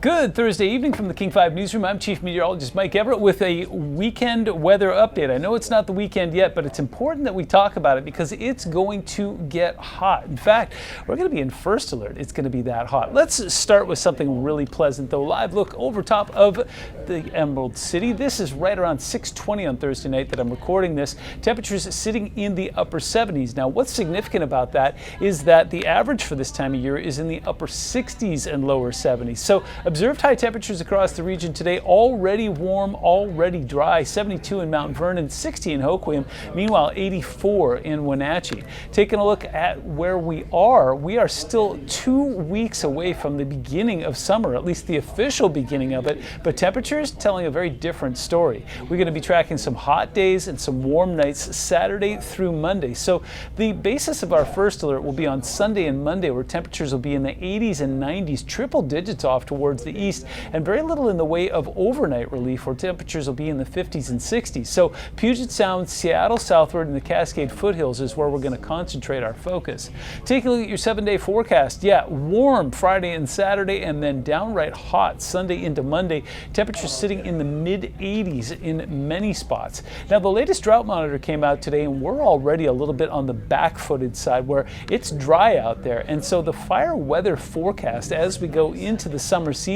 Good Thursday evening from the King 5 Newsroom. I'm Chief Meteorologist Mike Everett with a weekend weather update. I know it's not the weekend yet, but it's important that we talk about it because it's going to get hot. In fact, we're going to be in first alert. It's going to be that hot. Let's start with something really pleasant, though. Live look over top of the Emerald City. This is right around 6:20 on Thursday night that I'm recording this. Temperatures sitting in the upper 70s. Now, what's significant about that is that the average for this time of year is in the upper 60s and lower 70s. So observed high temperatures across the region today, already warm, already dry, 72 in Mount Vernon, 60 in Hoquiam, meanwhile 84 in Wenatchee. Taking a look at where we are still 2 weeks away from the beginning of summer, at least the official beginning of it, but temperatures telling a very different story. We're going to be tracking some hot days and some warm nights Saturday through Monday. So the basis of our first alert will be on Sunday and Monday, where temperatures will be in the 80s and 90s, triple digits off towards the east, and very little in the way of overnight relief, where temperatures will be in the 50s and 60s. So Puget Sound, Seattle southward, and the Cascade foothills is where we're going to concentrate our focus. Take a look at your 7-day forecast. Yeah, warm Friday and Saturday, and then downright hot Sunday into Monday. Temperatures sitting in the mid 80s in many spots. Now, the latest drought monitor came out today, and we're already a little bit on the back-footed side where it's dry out there. And so the fire weather forecast as we go into the summer season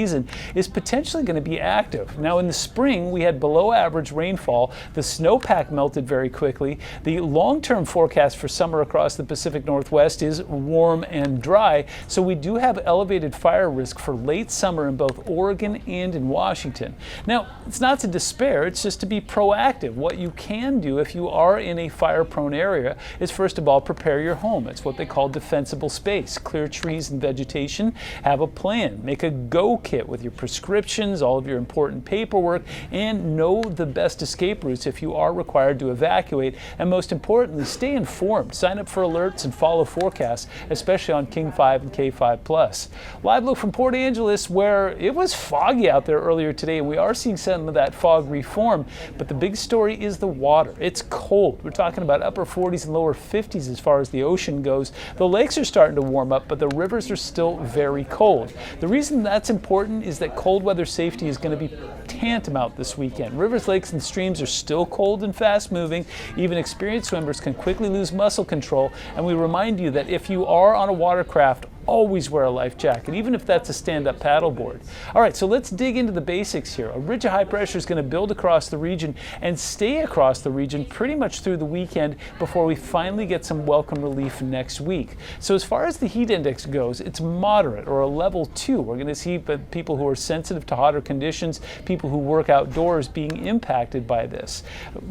is potentially going to be active. Now, in the spring, we had below average rainfall. The snowpack melted very quickly. The long-term forecast for summer across the Pacific Northwest is warm and dry. So we do have elevated fire risk for late summer in both Oregon and in Washington. Now, it's not to despair, it's just to be proactive. What you can do if you are in a fire-prone area is, first of all, prepare your home. It's what they call defensible space. Clear trees and vegetation. Have a plan. Make a go kit with your prescriptions, all of your important paperwork, and know the best escape routes if you are required to evacuate. And most importantly, stay informed. Sign up for alerts and follow forecasts, especially on King 5 and K5+. Live look from Port Angeles, where it was foggy out there earlier today, and we are seeing some of that fog reform. But the big story is the water. It's cold. We're talking about upper 40s and lower 50s as far as the ocean goes. The lakes are starting to warm up, but the rivers are still very cold. The reason that's important is that cold weather safety is going to be tantamount this weekend. Rivers, lakes, and streams are still cold and fast moving. Even experienced swimmers can quickly lose muscle control, and we remind you that if you are on a watercraft, always wear a life jacket, even if that's a stand-up paddleboard. All right, so let's dig into the basics here. A ridge of high pressure is going to build across the region and stay across the region pretty much through the weekend before we finally get some welcome relief next week. So as far as the heat index goes, it's moderate, or a level 2. We're going to see people who are sensitive to hotter conditions, people who work outdoors being impacted by this.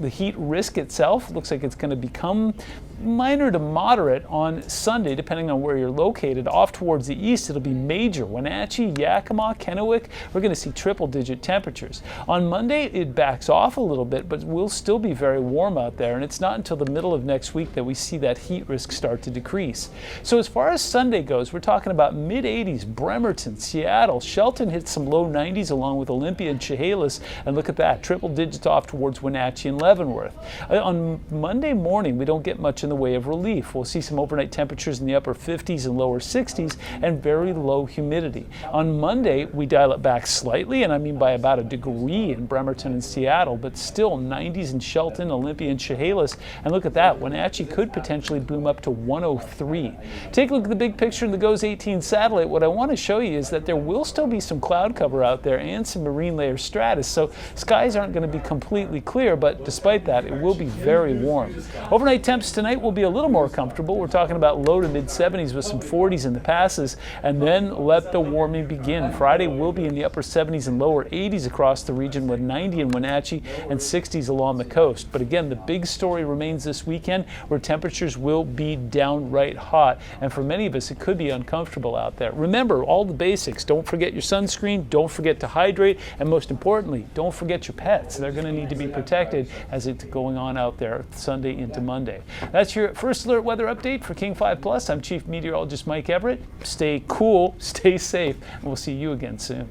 The heat risk itself looks like it's going to become minor to moderate on Sunday, depending on where you're located. Off towards the east, it'll be major. Wenatchee, Yakima, Kennewick, we're going to see triple-digit temperatures. On Monday, it backs off a little bit, but we'll still be very warm out there, and it's not until the middle of next week that we see that heat risk start to decrease. So as far as Sunday goes, we're talking about mid-80s, Bremerton, Seattle, Shelton hits some low 90s along with Olympia and Chehalis, and look at that, triple digits off towards Wenatchee and Leavenworth. On Monday morning, we don't get much in the way of relief. We'll see some overnight temperatures in the upper 50s and lower 60s and very low humidity. On Monday, we dial it back slightly, and I mean by about a degree in Bremerton and Seattle, but still 90s in Shelton, Olympia, and Chehalis. And look at that, Wenatchee could potentially boom up to 103. Take a look at the big picture in the GOES 18 satellite. What I want to show you is that there will still be some cloud cover out there and some marine layer stratus, so skies aren't going to be completely clear, but despite that, it will be very warm. Overnight temps tonight will be a little more comfortable. We're talking about low to mid 70s with some 40s in the passes, and then let the warming begin. Friday will be in the upper 70s and lower 80s across the region, with 90 in Wenatchee and 60s along the coast. But again, the big story remains this weekend, where temperatures will be downright hot, and for many of us it could be uncomfortable out there. Remember all the basics. Don't forget your sunscreen, don't forget to hydrate, and most importantly, don't forget your pets. They're going to need to be protected as it's going on out there Sunday into Monday. That's your first alert weather update for King 5+. I'm Chief Meteorologist Mike Everett. Stay cool, stay safe, and we'll see you again soon.